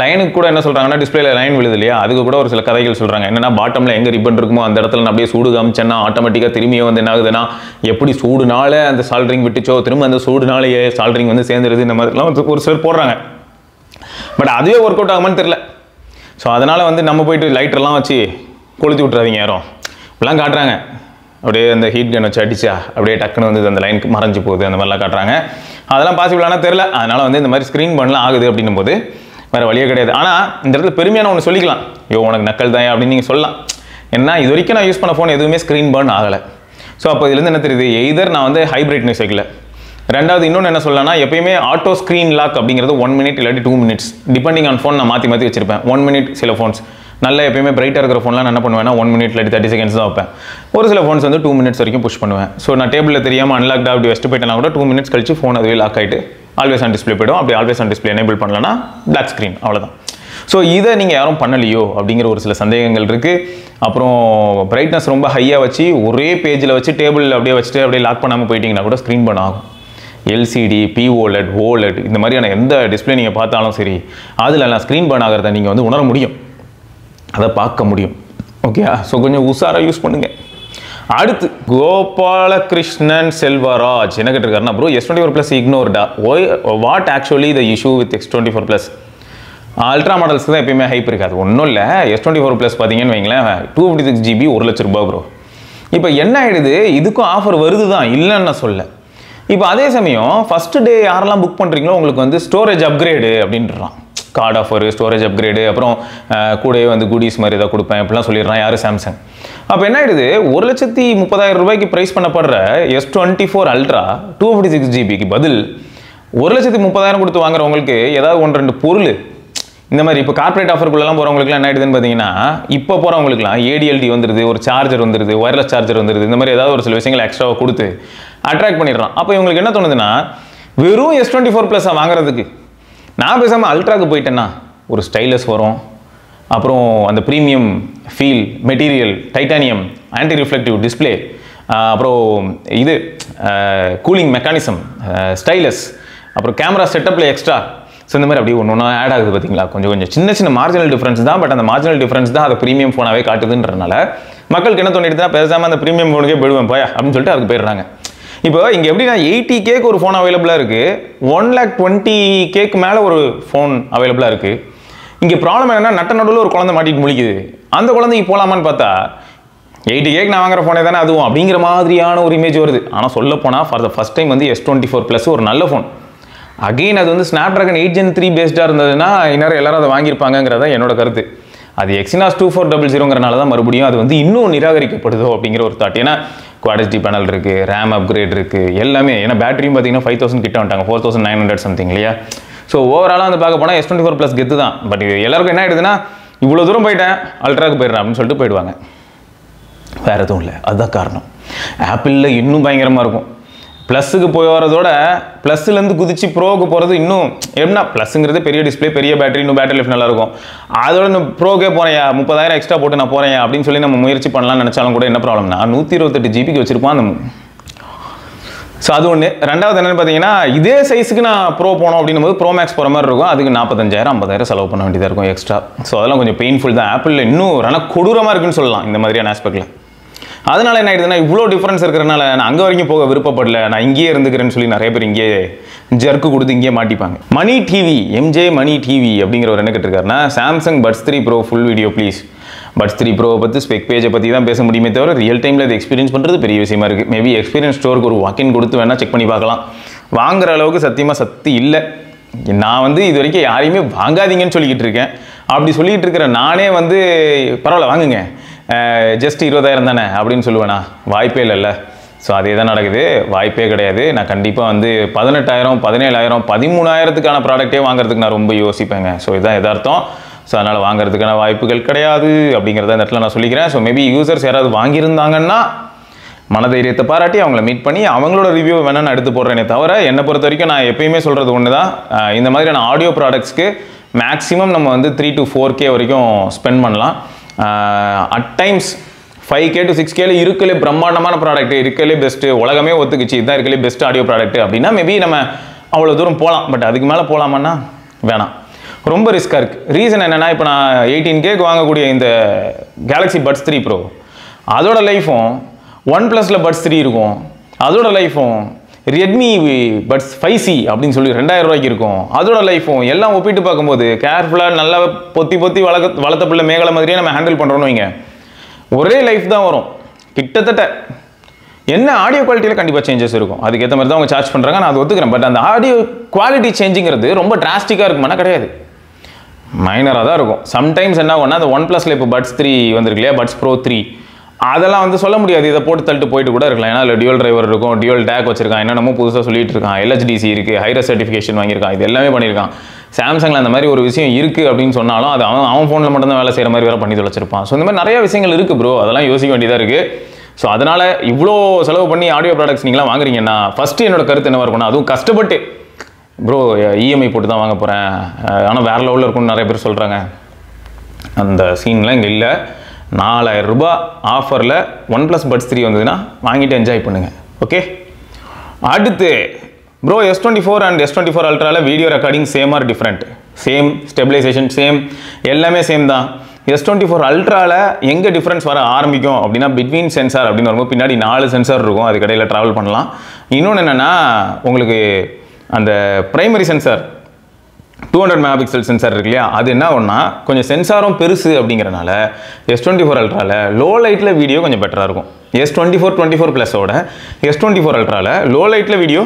லைனுக்கு கூட என்ன சொல்கிறாங்கன்னா, டிஸ்பிளேல லைன் விழுது இல்லையா, அதுக்கு கூட ஒரு சில கதைகள் சொல்கிறாங்க. என்னன்னா, பாட்டமில் எங்கே ரிப்பன் இருக்குமோ அந்த இடத்துல நான் அப்படியே சூடு காமிச்சேன்னா ஆட்டோமேட்டிக்காக திரும்பியே வந்து என்ன ஆகுதுன்னா, எப்படி சூடுனால அந்த சால்ட்ரிங் விட்டுச்சோ திரும்ப அந்த சூடுனாலேயே சால்ட்ரிங் வந்து சேர்ந்துருது, இந்த மாதிரிலாம் ஒரு சிலர் போடுறாங்க. பட் அதுவே ஒர்க் அவுட் ஆகுமான்னு தெரில. ஸோ அதனால் வந்து நம்ம போயிட்டு லைட்டர்லாம் வச்சு கொளுத்தி விட்றாதீங்க யாரும், இப்படிலாம் காட்டுறாங்க. அப்படியே அந்த ஹீட் கன் வச்சு அடிச்சா அப்படியே டக்குன்னு வந்து அந்த லைனுக்கு மறைஞ்சு போகுது, அந்த மாதிரிலாம் காட்டுறாங்க. அதெல்லாம் பாசிபிளானா தெரில. அதனால் வந்து இந்த மாதிரி ஸ்க்ரீன் பண்ணலாம் ஆகுது அப்படின்னும் போது வேறு வழியே கிடையாது. ஆனால் இந்த இடத்துல பெருமையான ஒன்று சொல்லிக்கலாம், உனக்கு நக்கல் தான் அப்படின்னு நீங்கள் சொல்லலாம். ஏன்னா இது வரைக்கும் நான் யூஸ் பண்ண ஃபோன் எதுவுமே ஸ்க்ரீன் பர்ன் ஆகலை. ஸோ அப்போ இதுலேருந்து என்ன தெரியுது, எய்தர் நான் வந்து ஹை பிரைட்னஸ் வைக்கல, ரெண்டாவது இன்னொன்று என்ன சொல்லலாம்னா, எப்பயுமே ஆட்டோ ஸ்க்ரீன் லாக் அப்படிங்கிறது 1 minute இல்லாட்டி 2 minutes டிபெண்டிங் ஆன் ஃபோன் நான் மாற்றி வச்சிருப்பேன். 1 minute சில ஃபோன்ஸ் நல்ல எப்பயுமே பிரைட்டாக இருக்கிற ஃபோன்லாம் நான் என்ன பண்ணுவேன்னா 1 minute இல்லாட்டி 30 seconds தான் வைப்பேன். ஒரு சில ஃபோன்ஸ் வந்து 2 minutes வரைக்கும் புஷ் பண்ணுவேன். ஸோ நான் டேபிளில் தெரியாமல் அன்லாக்டாக அப்படி வச்சுட்டு போயிட்டேன்னா கூட 2 minutes கழிச்சு ஃபோன் அதுவே லாக் ஆகிட்டு ஆல்வேஸ் ஆன் டிஸ்பிளே போய்டும். அப்படி ஆல்வேஸ் ஆன் டிஸ்பிளே எனேபிள் பண்ணலன்னா பிளாக் ஸ்க்ரீன், அவ்வளோதான். ஸோ இதை நீங்கள் யாரும் பண்ணலையோ அப்படிங்கிற ஒரு சில சந்தேகங்கள் இருக்குது. அப்புறம் பிரைட்னஸ் ரொம்ப ஹையாக வச்சு ஒரே பேஜில் வச்சு டேபிள் அப்படியே வச்சுட்டு அப்படியே லாக் பண்ணாமல் போயிட்டீங்கன்னா கூட ஸ்க்ரீன் பண்ண ஆகும். எல்சிடி, POLED, OLED இந்த மாதிரியான எந்த டிஸ்பிளே நீங்கள் பார்த்தாலும் சரி, அதில் எல்லாம் ஸ்க்ரீன் பர்ன் ஆகிறத நீங்கள் வந்து உணர முடியும், அதை பார்க்க முடியும். ஓகே, ஸோ கொஞ்சம் உஷாராக யூஸ் பண்ணுங்கள். அடுத்து கோபாலகிருஷ்ணன் செல்வராஜ் என்ன கேட்டிருக்காருன்னா, ப்ரோ S24+ இக்னோர்டா, what actually the issue with X24+? Ultra மாடல்ஸ்க்கு தான் எப்பயுமே ஹைப் இருக்காது. ஒன்றும் இல்லை, S24+ பார்த்தீங்கன்னு வைங்களேன், 256 GB ₹1,00,000 ப்ரோ. இப்போ என்ன ஆகிடுது, இதுக்கும் ஆஃபர் வருது தான், இல்லைன்னு நான் சொல்ல. இப்போ அதே சமயம் ஃபஸ்ட்டு டே யாரெல்லாம் புக் பண்ணுறீங்களோ உங்களுக்கு வந்து ஸ்டோரேஜ் அப்கிரேடு அப்படின்றான், கார்டு ஆஃபர், ஸ்டோரேஜ் அப்கிரேடு, அப்புறம் கூடவே வந்து குடீஸ் மாதிரி ஏதாவது கொடுப்பேன் இப்படிலாம் சொல்லிடுறான் யார், சாம்சங். அப்போ என்ன ஆகிடுது, ₹1,30,000 ப்ரைஸ் பண்ணப்படுற S24 Ultra 256 GBக்கு பதில் 1,30,000 கொடுத்து வாங்குறவங்களுக்கு ஏதாவது 1-2 பொருள் இந்த மாதிரி இப்போ கார்பரேட் ஆஃபருக்குள்ளெல்லாம் போகிறவங்களுக்குலாம் என்ன ஆகிடுதுன்னு பார்த்தீங்கன்னா, இப்போ போகிறவங்களுக்குலாம் ADLT வந்துடுது, ஒரு சார்ஜர் வந்துடுது, ஒயர்லெஸ் சார்ஜர் வந்துடுது, இந்த மாதிரி ஏதாவது ஒரு சில விஷயங்கள் எக்ஸ்ட்ராவாக கொடுத்து அட்ராக்ட் பண்ணிடுறான். அப்போ இவங்களுக்கு என்ன தோணுதுன்னா, வெறும் S24+ வாங்குறதுக்கு நான் பேசாமல் அல்ட்ராக்கு போயிட்டேன்னா ஒரு ஸ்டைலஸ் வரும், அப்புறம் அந்த premium feel, material, titanium, anti reflective display, அப்புறம் இது கூலிங் மெக்கானிசம், ஸ்டைலஸ், அப்புறம் கேமரா செட்டப்பில் எக்ஸ்ட்ரா. ஸோ இந்த மாதிரி அப்படி ஒன்று ஒன்றா ஆட் ஆகுது பார்த்தீங்களா, கொஞ்சம் கொஞ்சம் சின்ன சின்ன மார்ஜினல் டிஃப்ரென்ஸ் தான். பட் அந்த மார்ஜினல் டிஃப்ரென்ஸ் தான் அதை ப்ரீமியம் ஃபோனாகவே காட்டுதுன்றனால மக்களுக்கு என்ன தோணிட்டு தான், பேசாமல் அந்த ப்ரீமியம் ஃபோனுக்கே போயிடுவேன் போயா அப்படின்னு சொல்லிட்டு அதுக்கு போயிடுறாங்க. இப்போ இங்கே எப்படின்னா 80K ஒரு ஃபோன் அவைலபிளாக இருக்குது, 1,20,000 மேலே ஒரு ஃபோன் அவைலபிளாக இருக்குது. இங்கே ப்ராப்ளம் என்னென்னா, நட்ட நடுவில் ஒரு குழந்தை மாட்டிட்டு முழிக்குது. அந்த குழந்தைக்கு போகலாமான்னு பார்த்தா 80K நான் வாங்குற ஃபோனே தானே அதுவும் அப்படிங்கிற மாதிரியான ஒரு இமேஜ் வருது. ஆனால் சொல்ல போனால் ஃபார் த ஃபஸ்ட் டைம் வந்து S24+ ஒரு நல்ல ஃபோன். அகெயின் அது வந்து Snapdragon 8 Gen 3 பேஸ்டாக இருந்ததுன்னா இன்னும் எல்லாரும் அதை வாங்கியிருப்பாங்கிறதா என்னோட கருத்து. அது Exynos 2400ங்கிறனால தான் மறுபடியும் அது வந்து இன்னும் நிராகரிக்கப்படுதோ அப்படிங்கிற ஒரு தாட். ஏன்னா Quad HD பேனல் இருக்குது, ரேம் அப்கிரேட் இருக்குது, எல்லாமே. ஏன்னா பேட்டரியும் பார்த்தீங்கன்னா 5000 கிட்ட வந்துட்டாங்க, 4900 சம்திங் இல்லையா. ஸோ ஓவராலாக வந்து பார்க்க போனால் S24+ கெத்து தான். பட் இது எல்லாருக்கும் என்ன ஆகிடுதுன்னா, இவ்வளோ தூரம் போயிட்டேன் அல்ட்ராக்கு போயிடுறேன் அப்படின்னு சொல்லிட்டு போயிடுவாங்க. வேறு எதுவும் இல்லை, அதுதான் காரணம். ஆப்பிளில் இன்னும் பயங்கரமாக இருக்கும். ப்ளஸ்ஸுக்கு போய் வரதோட ப்ளஸ்லேருந்து குதிச்சு ப்ரோவுக்கு போகிறது இன்னும் எப்படின்னா, ப்ளஸ்ஸுங்கிறது பெரிய டிஸ்பிளே, பெரிய பேட்டரி, இன்னும் பேட்டரி லைஃப் நல்லாயிருக்கும். அதோட இன்னும் ப்ரோக்கே போகிறேன், 30,000 எக்ஸ்ட்ரா போட்டு நான் போகிறேன் அப்படின்னு சொல்லி நம்ம முயற்சி பண்ணலாம்னு நினச்சாலும் கூட என்ன ப்ராப்ளம்னா, 128 GBக்கு வச்சுருப்பான் அந்த. ஸோ அது ஒன்று. ரெண்டாவது என்னென்னு பார்த்தீங்கன்னா, இதே சைஸுக்கு நான் ப்ரோ போனோம் அப்படின்னும் போது ப்ரோ மேக்ஸ் போகிற மாதிரி இருக்கும், அதுக்கு 45,000 50,000 செலவு பண்ண வேண்டியதாக இருக்கும் எக்ஸ்ட்ரா. ஸோ அதெல்லாம் கொஞ்சம் பெயின்ஃபுல் தான். ஆப்பிளில் இன்னும் ஆனால் கொடூரமாக இருக்குன்னு சொல்லலாம் இந்த மாதிரியான ஆஸ்பெக்டில். அதனால என்ன ஆயிடுதுன்னா, இவ்வளோ டிஃப்ரென்ஸ் இருக்கிறனால நான் அங்கே வரைக்கும் போக விருப்பப்படல, நான் இங்கேயே இருந்துக்கிறேன்னு சொல்லி நிறைய பேர் இங்கேயே ஜர்க்கு கொடுத்து இங்கேயே மாட்டிப்பாங்க. Mani TV, MJ Mani TV அப்படிங்கிறவர் என்ன கேட்டிருக்காருன்னா, Samsung Buds 3 Pro full video please. Buds 3 Pro பற்றி ஸ்பெக் பேஜை பற்றி தான் பேச முடியுமே தவிர ரியல் டைமில் அதை எக்ஸ்பீரியன்ஸ் பண்ணுறது பெரிய விஷயமா இருக்குது. மேபி எக்ஸ்பீரியன்ஸ் ஸ்டோருக்கு ஒரு வாக்கின் கொடுத்து வேணால் செக் பண்ணி பார்க்கலாம். வாங்குற அளவுக்கு சத்தியமாக சக்தி இல்லை. நான் வந்து இது வரைக்கும் யாரையுமே வாங்காதீங்கன்னு சொல்லிக்கிட்டு இருக்கேன். அப்படி சொல்லிகிட்டு இருக்கிற நானே வந்து பரவாயில்ல வாங்குங்க, ஜஸ்ட் 20,000 தானே அப்படின்னு சொல்லுவேண்ணா, வாய்ப்பே இல்லைல்ல. ஸோ அதே தான் நடக்குது, வாய்ப்பே கிடையாது. நான் கண்டிப்பாக வந்து 18,000 17,000 13,000த்துக்கான ப்ராடக்டே வாங்குறதுக்கு நான் ரொம்ப யோசிப்பேங்க. ஸோ இதுதான் எதார்த்தம். ஸோ அதனால் வாங்குறதுக்கான வாய்ப்புகள் கிடையாது அப்படிங்கிறத இந்த இடத்துல நான் சொல்லிக்கிறேன். ஸோ மேபி யூசர்ஸ் யாராவது வாங்கியிருந்தாங்கன்னா மனதைரியத்தை பாராட்டி அவங்கள மீட் பண்ணி அவங்களோட ரிவ்யூ வேணால் நான் எடுத்து போடுறேனே தவிர, என்னை பொறுத்த வரைக்கும் நான் எப்பயுமே சொல்கிறது ஒன்று தான், இந்த மாதிரியான ஆடியோ ப்ராடக்ட்ஸ்க்கு மேக்ஸிமம் நம்ம வந்து 3 to 4K வரைக்கும் ஸ்பெண்ட் பண்ணலாம். At times 5K to 6K இருக்கலே பிரம்மாண்டமான ப்ராடக்ட், இருக்கலே பெஸ்ட்டு, உலகமே ஒத்துக்குச்சு இதுதான் இருக்கலே பெஸ்ட் ஆடியோ ப்ராடக்ட் அப்படின்னா மேபி நம்ம அவ்வளோ தூரம் போகலாம். பட் அதுக்கு மேலே போகலாமான்னா வேணாம், ரொம்ப ரிஸ்க்காக இருக்குது. ரீசன் என்னென்னா, இப்போ நான் 18Kக்கு வாங்கக்கூடிய இந்த Galaxy Buds 3 Pro அதோட லைஃபும் OnePlusல Buds 3 இருக்கும், அதோட லைஃபும் Redmi Buds 5C அப்படின்னு சொல்லி 2,000 ரூபாய்க்கு இருக்கும், அதோட லைஃபும் எல்லாம் ஒப்பிட்டு பார்க்கும்போது கேர்ஃபுல்லாக நல்லா பொத்தி வளர்த்த பிள்ளை மேகலை மாதிரியே நம்ம ஹேண்டில் பண்ணுறோன்னு வைங்க, ஒரே லைஃப் தான் வரும் கிட்டத்தட்ட. என்ன ஆடியோ குவாலிட்டியில் கண்டிப்பாக சேஞ்சஸ் இருக்கும், அதுக்கேற்ற மாதிரி தான் அவங்க சார்ஜ் பண்ணுறாங்க, நான் அதை ஒத்துக்கிறேன். பட் அந்த ஆடியோ குவாலிட்டி சேஞ்சுங்கிறது ரொம்ப டிராஸ்டிக்காக இருக்குமானா கிடையாது, மைனராக தான் இருக்கும். சம்டைம்ஸ் என்ன ஆகும்னா, அந்த OnePlusல இப்போ Buds 3 வந்திருக்கு இல்லையா, Buds Pro 3, அதெல்லாம் வந்து சொல்ல முடியாது, இதை போட்டு தள்ளிட்டு போயிட்டு கூட இருக்கலாம். ஏன்னா அதில் டியூல் டிரைவர் இருக்கும், டியூல் டேக் வச்சிருக்கான், என்னென்னமோ புதுசாக சொல்லிட்டு இருக்கான், LHDC இருக்குது, ஹைரஸ் சர்டிஃபிகேஷன் வாங்கியிருக்கான், இது எல்லாமே பண்ணியிருக்கான். சாம்சங்கில் அந்த மாதிரி ஒரு விஷயம் இருக்குது அப்படின்னு சொன்னாலும் அது அவன் ஃபோனில் மட்டும்தான் வேலை செய்கிற மாதிரி வேறு பண்ணி தொலைச்சிருப்பான். ஸோ இந்த மாதிரி நிறைய விஷயங்கள் இருக்குது ப்ரோ, அதெல்லாம் யோசிக்க வேண்டியதாக இருக்குது. ஸோ அதனால் இவ்வளோ செலவு பண்ணி ஆடியோ ப்ராடக்ட்ஸ் நீங்களாம் வாங்குறீங்கன்னா ஃபஸ்ட்டு என்னோட கருத்து என்னவாக இருக்கும்னா, அதுவும் கஷ்டப்பட்டு ப்ரோ EMI போட்டு தான் வாங்க போகிறேன், ஆனால் வேறு லெவலில் இருக்கும்னு நிறைய பேர் சொல்கிறாங்க, அந்த சீன்லாம் இங்கே இல்லை. 4,000 ரூபாய் ஆஃபரில் OnePlus Buds 3 வந்ததுன்னா வாங்கிட்டு என்ஜாய் பண்ணுங்கள். ஓகே, அடுத்து ப்ரோ S24 அண்ட் S24 அல்ட்ராவில் video recording same or different? Same, stabilization same, எல்லாமே சேம் தான். S24 அல்ட்ராவில் எங்கே டிஃப்ரென்ஸ் வர ஆரம்பிக்கும் அப்படின்னா பிட்வீன் சென்சார் அப்படின்னு வரும்போது பின்னாடி 4 சென்சார் இருக்கும், அது கடையில் ட்ராவல் பண்ணலாம். இன்னொன்று என்னென்னா உங்களுக்கு அந்த ப்ரைமரி சென்சார் 200 மெகாபிக்சல் சென்சார் இருக்கு இல்லையா, அது என்ன ஒன்றா கொஞ்சம் சென்சாரும் பெருசு அப்படிங்கிறனால S24 அல்ட்ராவில் லோ லைட்டில் வீடியோ கொஞ்சம் பெட்டராக இருக்கும். S24 24 ப்ளஸோட S24 அல்ட்ராவில் லோ லைட்டில் வீடியோ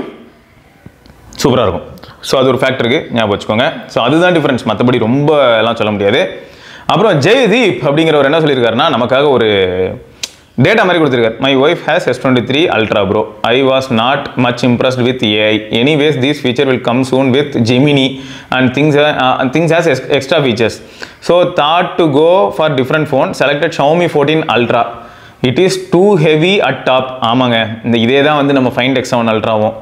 சூப்பராக இருக்கும். ஸோ அது ஒரு ஃபேக்டருக்கு ஞாபகம் வச்சுக்கோங்க. ஸோ அதுதான் டிஃப்ரென்ஸ், மற்றபடி ரொம்ப எல்லாம் சொல்ல முடியாது. அப்புறம் ஜெய்தீப் அப்படிங்கிறவர் என்ன சொல்லியிருக்காருன்னா நமக்காக ஒரு டேட்டா மாதிரி கொடுத்துருக்காரு. My wife has S23 ultra bro. I was not much impressed with AI. Anyways this feature will come soon with Gemini and things has extra features. So thought to go for different phone. Selected Xiaomi 14 Ultra. It is too heavy at top. ஆமாங்க, இந்த இதே தான் வந்து நம்ம Find X7 அல்ட்ராவும்.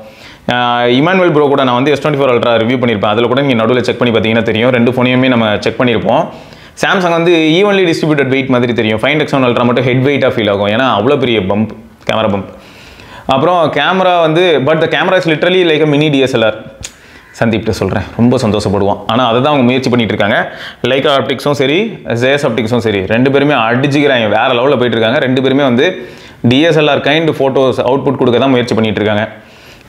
Emmanuel bro கூட நான் வந்து S24 ultra review பண்ணியிருப்பேன். அதில் கூட நீங்கள் நடுவில் செக் பண்ணி பார்த்தீங்கன்னா தெரியும், 2 ஃபோனையுமே நம்ம செக் பண்ணியிருப்போம். சாம்சங் வந்து ஈவன்லி டிஸ்ட்ரிபியூட்டட் வெயிட் மாதிரி தெரியும். Find X7 அல்ட்ரா மட்டும் ஹெட் வெயிட்டாக ஃபீல் ஆகும், ஏன்னா அவ்வளோ பெரிய பம்ப், கேமரா பம்ப். அப்புறம் கேமரா வந்து the camera is literally like mini DSLR. சந்தீப்கிட்ட சொல்கிறேன், ரொம்ப சந்தோஷப்படுவான். ஆனால் அதை தான் அவங்க முயற்சி பண்ணிட்டு இருக்காங்க. லைக்கா ஆப்டிக்ஸும் சரி, ஜேஎஸ் ஆப்டிக்ஸும் சரி, 2 பேருமே அடிச்சுக்கிறாங்க, வேறு லெவலில் போயிட்டு இருக்காங்க. 2 பேருமே வந்து DSLR கைண்ட் ஃபோட்டோஸ் அவுட்புட் கொடுக்க தான் முயற்சி பண்ணிட்டு இருக்காங்க.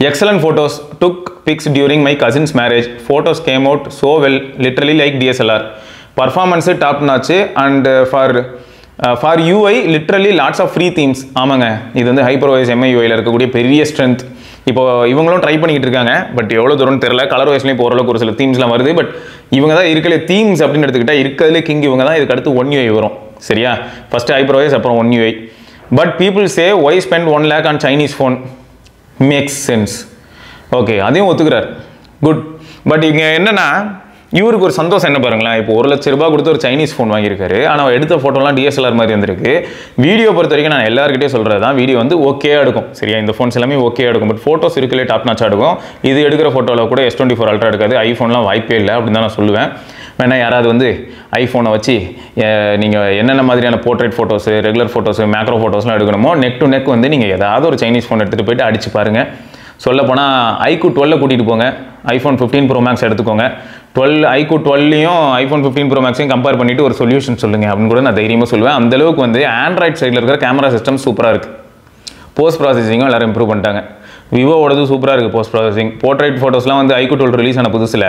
Excellent photos. Took pics during my cousin's marriage. Photos came out so well, literally like DSLR. Performance top notch and for UI literally lots of free themes. ஆமாங்க, இது வந்து HyperOS MIUIயில் இருக்கக்கூடிய பெரிய ஸ்ட்ரென்த். இப்போ இவங்களும் ட்ரை பண்ணிக்கிட்டு இருக்காங்க, பட் எவ்வளோ தூரம்னு தெரியல. கலர்வைஸ்லேயும் இப்போ ஓரளவுக்கு ஒரு சில தீம்ஸ்லாம் வருது, பட் இவங்க தான் இருக்கல தீம்ஸ் அப்படின்னு எடுத்துக்கிட்டால் இருக்கிறதுலே கிங் இவங்க தான். இதுக்கு அடுத்து One UI வரும், சரியா? ஃபஸ்ட்டு HyperOS, அப்புறம் One UI. But people say why spend 1 lakh on Chinese phone? Makes sense. Okay, அதையும் ஒத்துக்கிறார், குட். பட் இங்கே என்னென்னா இவருக்கு ஒரு சந்தோஷம் என்ன பாருங்களேன், இப்போ 1 லட்ச ரூபா கொடுத்து ஒரு சைனீஸ் ஃபோன் வாங்கியிருக்காரு. ஆனால் எடுத்த ஃபோட்டோலாம் DSLR மாதிரி வந்திருக்கு. வீடியோ பொறுத்த வரைக்கும் நான் எல்லாருக்கிட்டே சொல்கிறது தான், வீடியோ வந்து ஓகேயா எடுக்கும், சரியா? இந்த ஃபோன்ஸ் எல்லாமே ஓகேயா எடுக்கும். பட் ஃபோட்டோஸ் இருக்குல்லே டாப் நாச்சாக எடுக்கும். இது எடுக்கிற ஃபோட்டோவில் கூட S24 அல்ட்ரா எடுக்காது. ஐஃபோன்லாம் வாய்ப்பே இல்லை அப்படின்னு தான் நான் சொல்லுவேன். வேணா யாராவது வந்து ஐஃபோனை வச்சு நீங்கள் என்னென்ன மாதிரியான portrait photos, regular photos, macro ஃபோட்டோஸ்லாம் எடுக்கணுமோ நெக் டு நெக் வந்து நீங்கள் ஏதாவது ஒரு சைனீஸ் ஃபோன் எடுத்துகிட்டு போய்ட்டு அடிச்சு பாருங்கள். சொல்லப்போனால் iQOO 12 கூட்டிகிட்டு போங்க, iPhone 15 Pro Max எடுத்துக்கோங்க. iQOO 12லையும் iPhone 15 Pro Maxையும் கம்பேர் பண்ணிவிட்டு ஒரு சொல்யூஷன் சொல்லுங்கள் அப்படின்னு கூட நான் தைரியமாக சொல்லுவேன். அந்தளவுக்கு வந்து ஆண்ட்ராய்ட் சைடில் இருக்கிற கேமரா சிஸ்டம் சூப்பராக இருக்குது. போஸ்ட் ப்ராசஸிங்கும் எல்லோரும் இம்ப்ரூவ் பண்ணிட்டாங்க. விவோவோடது சூப்பராக இருக்குது போஸ்ட் ப்ராசஸிங். போர்ட்ரேட் ஃபோட்டோஸ்லாம் வந்து iQOO 12 ரிலீஸ் ஆன புதுசில்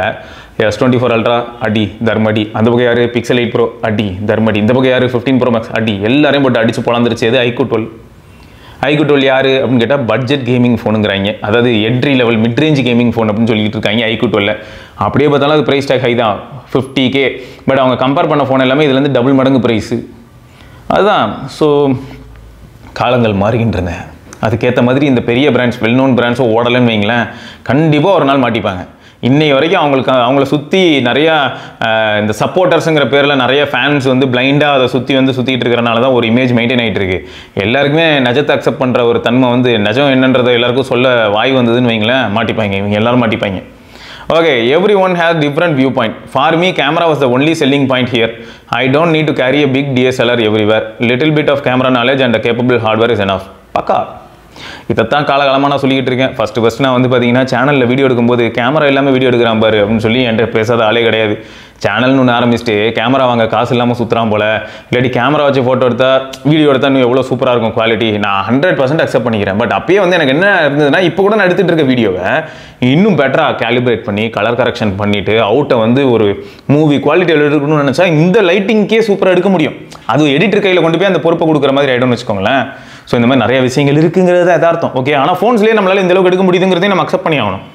S24 அல்ட்ரா அடி தர்மடி, அந்த பக்கம் யார் Pixel 8 Pro அடி தர்மடி, இந்த பக்கம் யார் 15 Pro Max அடி, எல்லாரையும் போட்டு அடிச்சு பொழந்துருச்சு. அது iQOO 12. iQOO 12 யார் அப்படின்னு கேட்டால் பட்ஜெட் கேமிங் ஃபோனுங்கிறாங்க, அதாவது entry level mid range gaming phone அப்படின்னு சொல்லிட்டு இருக்காங்க iQOO 12. அப்படியே பார்த்தாலும் அது ப்ரைஸ் டேக் ஹை தான், 50K. பட் அவங்க கம்பேர் பண்ண ஃபோன் எல்லாமே இதுலேருந்து டபுள் மடங்கு ப்ரைஸு. அதுதான். ஸோ காலங்கள் மாறுகின்றன, அதுக்கேற்ற மாதிரி இந்த பெரிய பிராண்ட்ஸ், வெல் நோன் பிராண்ட்ஸும் ஓடலைன்னு வைங்களேன், கண்டிப்பாக ஒரு நாள் மாட்டிப்பாங்க. இன்னை வரைக்கும் அவங்கள சுற்றி நிறையா இந்த சப்போர்ட்டர்ஸுங்கிற பேரில் நிறைய ஃபேன்ஸ் வந்து பிளைண்டாக அதை சுற்றிட்டு இருக்கிறனால தான் ஒரு இமேஜ் மெயின்டைன் ஆகிட்டு இருக்கு. எல்லாருக்குமே நிஜத்தை அக்செப்ட் பண்ணுற ஒரு தன்மை வந்து நிஜம் என்னன்றதை எல்லாருக்கும் சொல்ல வாய் வந்ததுன்னு வைங்களேன், மாட்டிப்பாங்க, இவங்க எல்லாரும் மாட்டிப்பாங்க. Okay, everyone has different view point. For me camera was the only selling point here. I don't need to carry a big DSLR everywhere. Little bit of camera knowledge and capable hardware is enough. பக்கா. இதைத்தான் காலகாலமாக நான் சொல்லிக்கிட்டு இருக்கேன். First நான் வந்து பார்த்தீங்கன்னா சேனலில் வீடியோ எடுக்கும்போது கேமரா எல்லாமே வீடியோ எடுக்கிறான் பாரு அப்படின்னு சொல்லி என்கிட்ட பேசாத ஆளே கிடையாது. சேனல்னு ஒன்று ஆரம்பிச்சுட்டு கேமரா வாங்க காசு இல்லாமல் சுற்றுறான் போல், இல்லாட்டி கேமரா வச்சு ஃபோட்டோ எடுத்தால் வீடியோ எடுத்தால் இன்னும் எவ்வளோ சூப்பராக இருக்கும் குவாலிட்டி, நான் 100% அக்செப்ட் பண்ணிக்கிறேன். பட் அப்பயே வந்து எனக்கு என்ன இருந்ததுன்னா, இப்போ கூட நான் எடுத்துகிட்டு இருக்க வீடியோவை இன்னும் பெட்டராக கேலிப்ரேட் பண்ணி கலர் கரெக்ஷன் பண்ணிவிட்டு அவுட்டை வந்து ஒரு மூவி குவாலிட்டி எடுக்கணும்னு நினச்சா இந்த லைட்டிங்க்கே சூப்பராக எடுக்க முடியும். அது எடிட்டர் கையில் கொண்டு போய் அந்த பொறுப்பை கொடுக்குற மாதிரி ஆகிடும்னு வச்சுக்கோங்களேன். ஸோ இந்த மாதிரி நிறைய விஷயங்கள் இருக்குங்கிறது எதார்த்தம். ஓகே, ஆனால் ஃபோன்ஸ்லேயே நம்மளால் இந்த அளவுக்கு எடுக்க முடியுதுங்கிறதையும் நம்ம அக்செப்ட் பண்ணி ஆகணும்.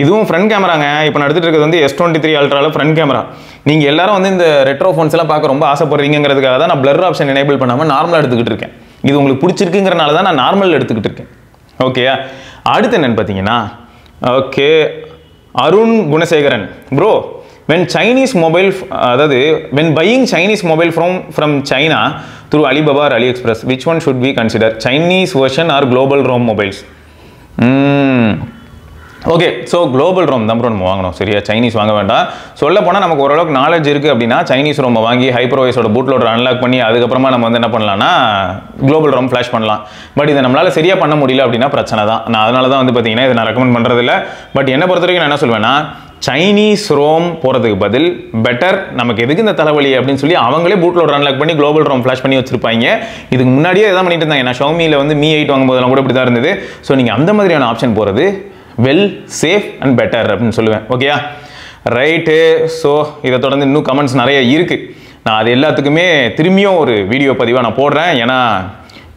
இதுவும் ஃப்ரண்ட் கேமராங்க. இப்போ நான் எடுத்துகிட்டு இருக்கிறது வந்து S23 அல்ட்ராவில் ஃப்ரண்ட் கேமரா. நீங்கள் எல்லாரும் வந்து இந்த ரெட்ரோ ஃபோன்ஸ் எல்லாம் பார்க்க ரொம்ப ஆசைப்படுறீங்கிறதுக்காக தான் நான் பிளர் ஆப்ஷன் எனேபிள் பண்ணாமல் நார்மலாக எடுத்துக்கிட்டு இருக்கேன். இது உங்களுக்கு பிடிச்சிருக்குங்கிறனால தான் நான் நார்மல் எடுத்துக்கிட்டு இருக்கேன். ஓகேயா, அடுத்து என்னென்னு பார்த்தீங்கன்னா, okay Arun Gunasekaran bro, when Chinese mobile, அதாவது when buying Chinese mobile from China through Alibaba or AliExpress, which one should we consider? Chinese version or global ROM mobiles? Okay, so global ROM தான் நம்ம வாங்கணும், சரியா? சைனீஸ் வாங்க வேண்டாம். சொல்ல போனால் நமக்கு ஓரளவுக்கு நாலேஜ் இருக்குது அப்படின்னா சைனீஸ் ரோமை வாங்கி ஹைப்பர்வைஸோட பூட்லோட அன்லாக் பண்ணி அதுக்கப்புறமா நம்ம வந்து என்ன பண்ணலாம்னா குளோபல் ரோம் ஃப்ளாஷ் பண்ணலாம். பட் இதை நம்மளால் சரியாக பண்ண முடியல அப்படின்னா பிரச்சனை தான். நான் அதனால தான் வந்து பார்த்தீங்கன்னா இதை நான் ரெக்கமெண்ட் பண்ணுறதில்ல. பட் என்னை பொறுத்த வரைக்கும் நான் என்ன சொல்வேன்னா, சைனீஸ் ரோம் போகிறதுக்கு பதில் பெட்டர் நமக்கு எதுக்கு இந்த தலைவலி அப்படின்னு சொல்லி அவங்களே பூட்லோட அன்லாக் பண்ணி குளோபல் ரோம் ஃப்ளாஷ் பண்ணி வச்சிருப்பாங்க. இதுக்கு முன்னாடியே இதான் பண்ணிட்டு இருந்தாங்க. நான் ஷவுமியில் வந்து Mi 8 வாங்கும்போதெல்லாம் கூட இப்படி தான் இருந்தது. ஸோ நீங்கள் அந்த மாதிரியான ஆப்ஷன் போகிறது வெல் சேஃப் அண்ட் பெட்டர் அப்படின்னு சொல்லுவேன். ஓகேயா, ரைட்டு. ஸோ இதை தொடர்ந்து இன்னும் கமெண்ட்ஸ் நிறைய இருக்குது. நான் அது எல்லாத்துக்குமே திரும்பியும் ஒரு வீடியோ பதிவாக நான் போடுறேன். ஏன்னா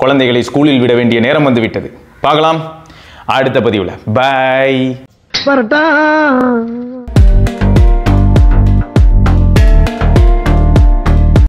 குழந்தைகளை ஸ்கூலில் விட வேண்டிய நேரம் வந்து விட்டது. பார்க்கலாம் அடுத்த பதிவில். பை.